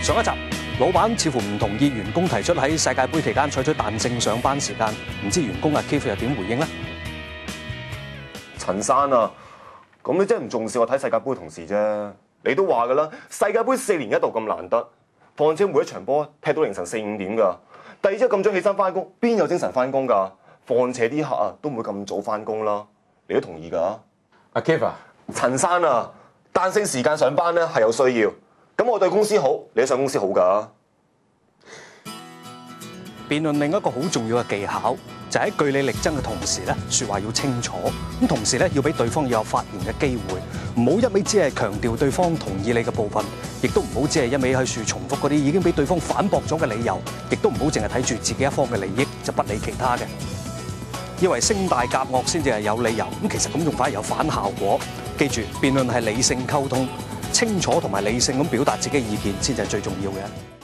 上一集，老闆似乎唔同意員工提出喺世界盃期間採取彈性上班時間，唔知員工阿 Keith 又點回應呢？陳生啊，咁你真係唔重視我睇世界盃嘅同事啫。你都話㗎啦，世界盃4年一度咁難得，況且每一場波踢到凌晨4、5點㗎。第二朝咁早起身翻工，邊有精神翻工㗎？況且啲客啊都唔會咁早翻工啦。你都同意㗎？阿 Keith 啊，陳生啊，彈性時間上班咧係有需要。咁我對公司好，你都想公司好㗎。辯論另一個好重要嘅技巧，就係喺據理力爭嘅同時咧，説話要清楚。咁同時咧，要俾對方要有發言嘅機會，唔好一味只係強調對方同意你嘅部分，亦都唔好只係一味喺處重複嗰啲已經俾對方反駁咗嘅理由，亦都唔好淨係睇住自己一方嘅利益，就不理其他嘅。以為聲大夾惡先至係有理由，咁其實咁仲反而有反效果。記住，辯論係理性溝通，清楚同埋理性咁表達自己嘅意見先至係最重要嘅。